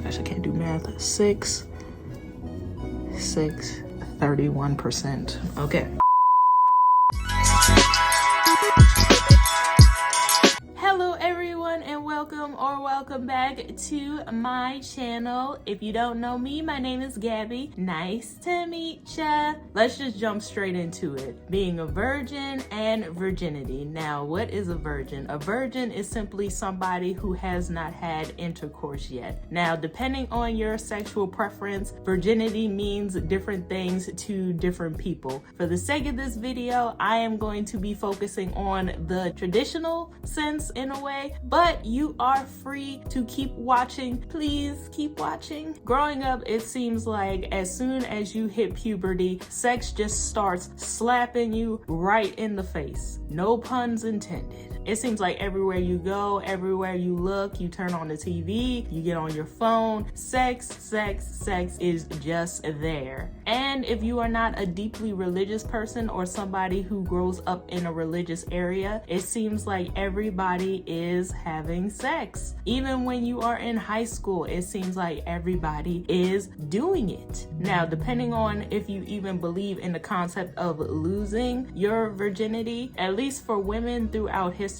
gosh, I can't do math. 31%. Okay. Hello everyone, and welcome back to my channel. If you don't know me, my name is Gabby. Nice to meet ya. Let's just jump straight into it. Being a virgin and virginity. Now, what is a virgin? A virgin is simply somebody who has not had intercourse yet. Now, depending on your sexual preference, virginity means different things to different people. For the sake of this video, I am going to be focusing on the traditional sense in a way, but you are free to keep watching. Please keep watching. Growing up, it seems like as soon as you hit puberty, sex just starts slapping you right in the face. No puns intended. It seems like everywhere you go, everywhere you look, you turn on the TV, you get on your phone, sex is just there. And if you are not a deeply religious person or somebody who grows up in a religious area, it seems like everybody is having sex. Even when you are in high school, it seems like everybody is doing it. Now, depending on if you even believe in the concept of losing your virginity, at least for women throughout history,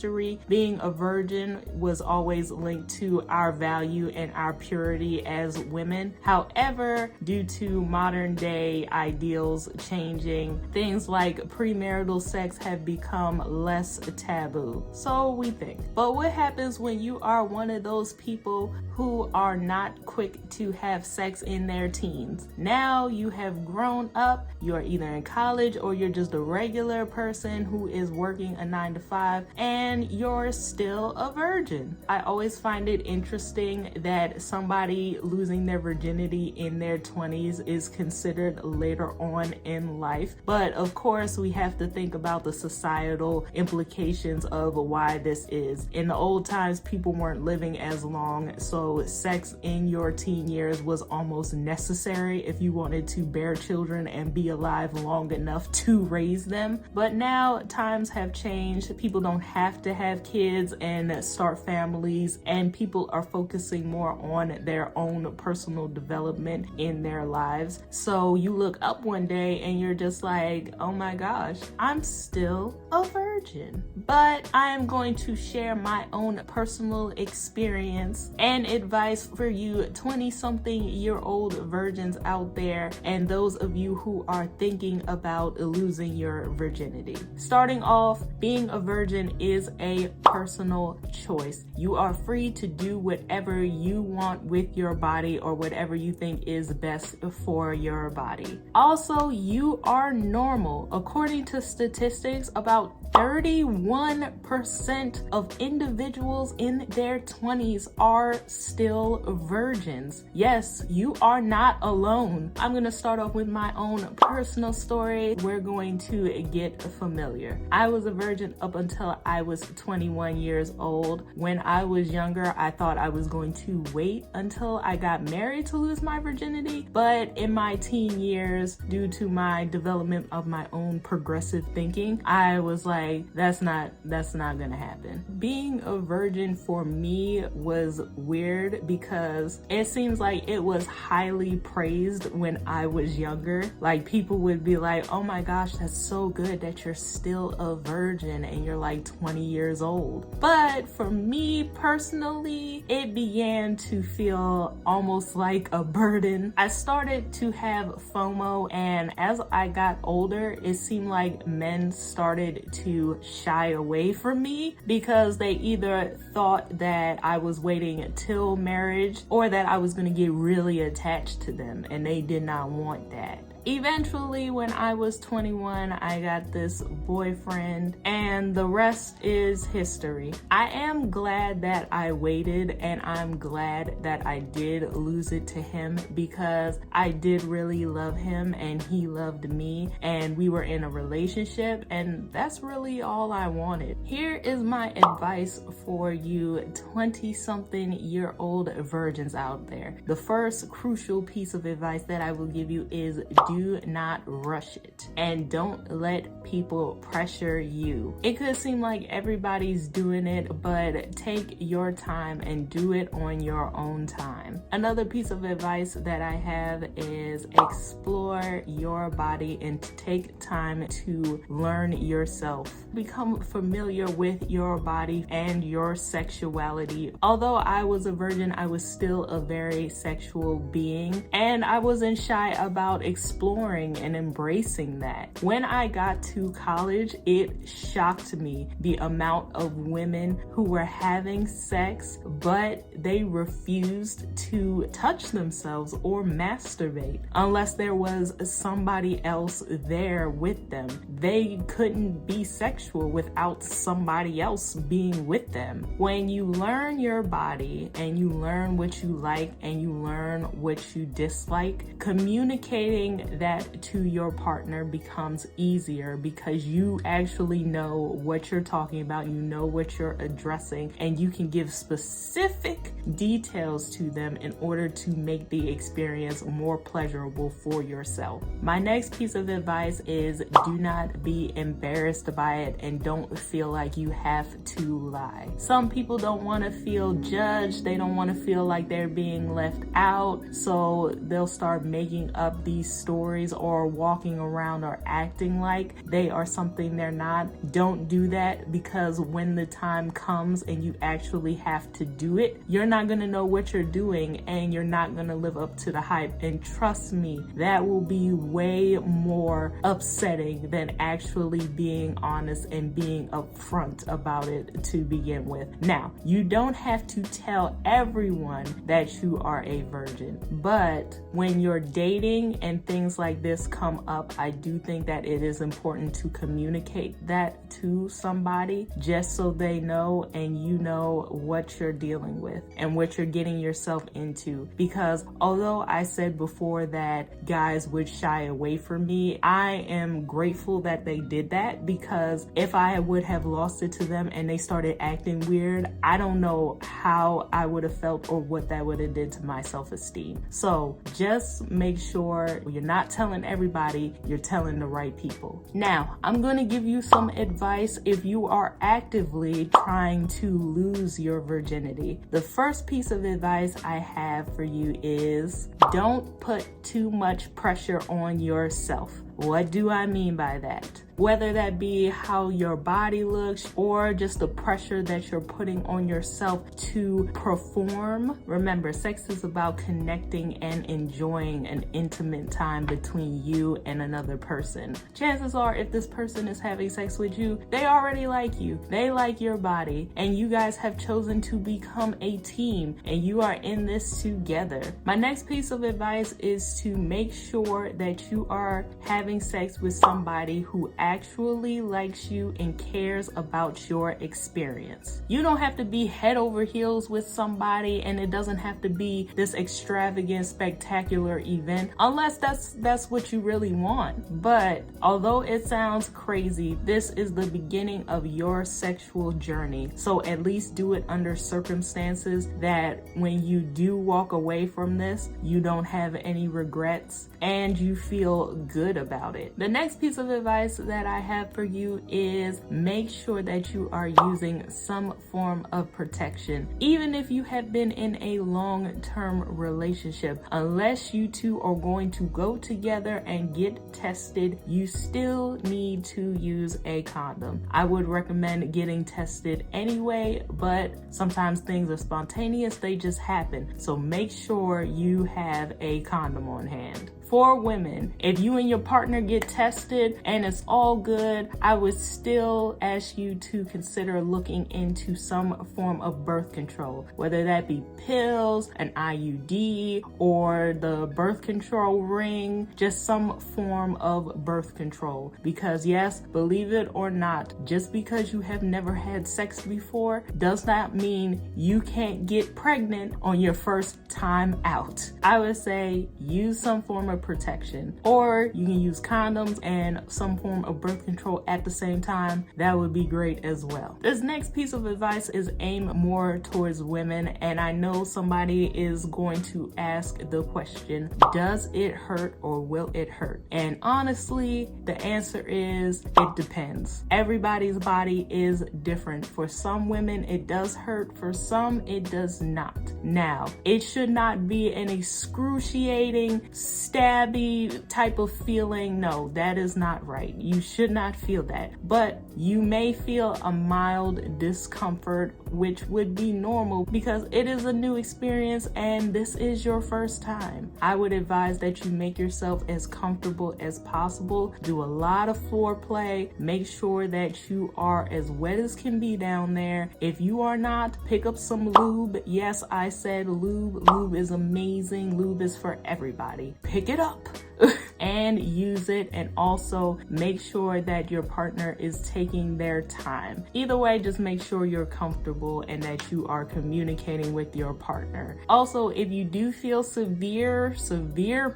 being a virgin was always linked to our value and our purity as women. However, due to modern day ideals changing, things like premarital sex have become less taboo. So we think. But what happens when you are one of those people who are not quick to have sex in their teens? Now you have grown up, you're either in college or you're just a regular person who is working a 9-to-5, and you're still a virgin. I always find it interesting that somebody losing their virginity in their 20s is considered later on in life. But of course, we have to think about the societal implications of why this is. In the old times, people weren't living as long, so sex in your teen years was almost necessary if you wanted to bear children and be alive long enough to raise them. But now times have changed. People don't have to have kids and start families, and people are focusing more on their own personal development in their lives. So you look up one day and you're just like, oh my gosh, I'm still a virgin. But I am going to share my own personal experience and advice for you 20-something-year-old virgins out there, and those of you who are thinking about losing your virginity. Starting off, being a virgin is a personal choice. You are free to do whatever you want with your body or whatever you think is best for your body. Also, you are normal. According to statistics, about 31% of individuals in their 20s are still virgins. Yes, you are not alone. I'm gonna start off with my own personal story. We're going to get familiar. I was a virgin up until I was 21 years old. When I was younger, I thought I was going to wait until I got married to lose my virginity. But in my teen years, due to my development of my own progressive thinking, I was like, that's not gonna happen. Being a virgin for me was weird because it seems like it was highly praised when I was younger. Like, people would be like, oh my gosh, that's so good that you're still a virgin and you're like 20 years old. But for me personally, it began to feel almost like a burden. I started to have FOMO, and as I got older, it seemed like men started to shy away from me because they either thought that I was waiting till marriage or that I was going to get really attached to them, and they did not want that. Eventually, when I was 21, I got this boyfriend, and the rest is history. I am glad that I waited, and I'm glad that I did lose it to him because I did really love him and he loved me, and we were in a relationship, and that's really all I wanted. Here is my advice for you 20-something-year-old virgins out there. The first crucial piece of advice that I will give you is do do not rush it. And don't let people pressure you. It could seem like everybody's doing it, but take your time and do it on your own time. Another piece of advice that I have is explore your body and take time to learn yourself. Become familiar with your body and your sexuality. Although I was a virgin, I was still a very sexual being, and I wasn't shy about exploring and embracing that. When I got to college, it shocked me the amount of women who were having sex, but they refused to touch themselves or masturbate unless there was somebody else there with them. They couldn't be sexual without somebody else being with them. When you learn your body and you learn what you like and you learn what you dislike, communicating that to your partner becomes easier because you actually know what you're talking about, you know what you're addressing, and you can give specific details to them in order to make the experience more pleasurable for yourself. My next piece of advice is do not be embarrassed by it and don't feel like you have to lie. Some people don't want to feel judged. They don't want to feel like they're being left out. So they'll start making up these stories or walking around or acting like they are something they're not. Don't do that, because when the time comes and you actually have to do it, you're not going to know what you're doing and you're not going to live up to the hype. And trust me, that will be way more upsetting than actually being honest and being upfront about it to begin with. Now, you don't have to tell everyone that you are a virgin, but when you're dating and things like this come up, I do think that it is important to communicate that to somebody just so they know and you know what you're dealing with and what you're getting yourself into. Because although I said before that guys would shy away from me, I am grateful that they did that, because if I would have lost it to them and they started acting weird, I don't know how I would have felt or what that would have did to my self-esteem. So just make sure you're not telling everybody, you're telling the right people. Now, I'm going to give you some advice if you are actively trying to lose your virginity. The first piece of advice I have for you is don't put too much pressure on yourself. What do I mean by that? Whether that be how your body looks or just the pressure that you're putting on yourself to perform. Remember, sex is about connecting and enjoying an intimate time between you and another person. Chances are, if this person is having sex with you, they already like you. They like your body, and you guys have chosen to become a team, and you are in this together. My next piece of advice is to make sure that you are having sex with somebody who actually likes you and cares about your experience. You don't have to be head over heels with somebody, and it doesn't have to be this extravagant, spectacular event unless that's what you really want. But although it sounds crazy, this is the beginning of your sexual journey. So at least do it under circumstances that when you do walk away from this, you don't have any regrets and you feel good about it. The next piece of advice that I have for you is make sure that you are using some form of protection. Even if you have been in a long-term relationship, unless you two are going to go together and get tested, you still need to use a condom. I would recommend getting tested anyway, but sometimes things are spontaneous, they just happen. So make sure you have a condom on hand. For women, if you and your partner get tested and it's all good, I would still ask you to consider looking into some form of birth control, whether that be pills, an IUD, or the birth control ring, just some form of birth control. Because yes, believe it or not, just because you have never had sex before does not mean you can't get pregnant on your first time out. I would say use some form of protection, or you can use condoms and some form of birth control at the same time. That would be great as well. This next piece of advice is aimed more towards women, and I know somebody is going to ask the question, does it hurt or will it hurt? And honestly, the answer is it depends. Everybody's body is different. For some women, it does hurt. For some, it does not. Now, it should not be an excruciating, stabby type of feeling. No, that is not right. You should not feel that. But you may feel a mild discomfort, which would be normal because it is a new experience and this is your first time. I would advise that you make yourself as comfortable as possible. Do a lot of foreplay. Make sure that you are as wet as can be down there. If you are not, pick up some lube. Yes, I said lube. Lube is amazing. Lube is for everybody. Pick it up. And use it, and also make sure that your partner is taking their time. Either way, just make sure you're comfortable and that you are communicating with your partner. Also, if you do feel severe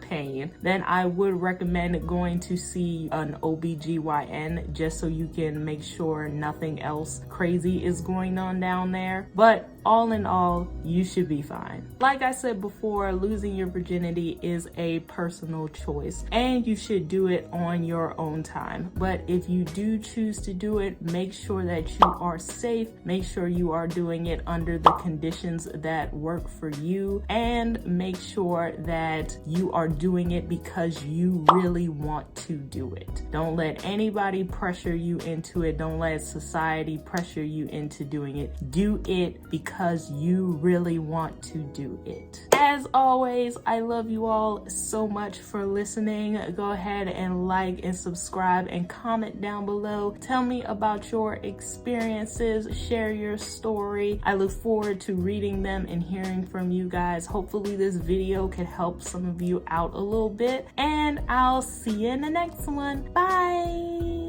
pain, then I would recommend going to see an OBGYN just so you can make sure nothing else crazy is going on down there. But all in all, you should be fine. Like I said before, losing your virginity is a personal choice and you should do it on your own time. But if you do choose to do it, make sure that you are safe. Make sure you are doing it under the conditions that work for you, and make sure that you are doing it because you really want to do it. Don't let anybody pressure you into it. Don't let society pressure you into doing it. Do it because you really want to do it. As always, I love you all so much for listening. Go ahead and like and subscribe and comment down below. Tell me about your experiences. Share your story. I look forward to reading them and hearing from you guys. Hopefully this video could help some of you out a little bit, and I'll see you in the next one. Bye.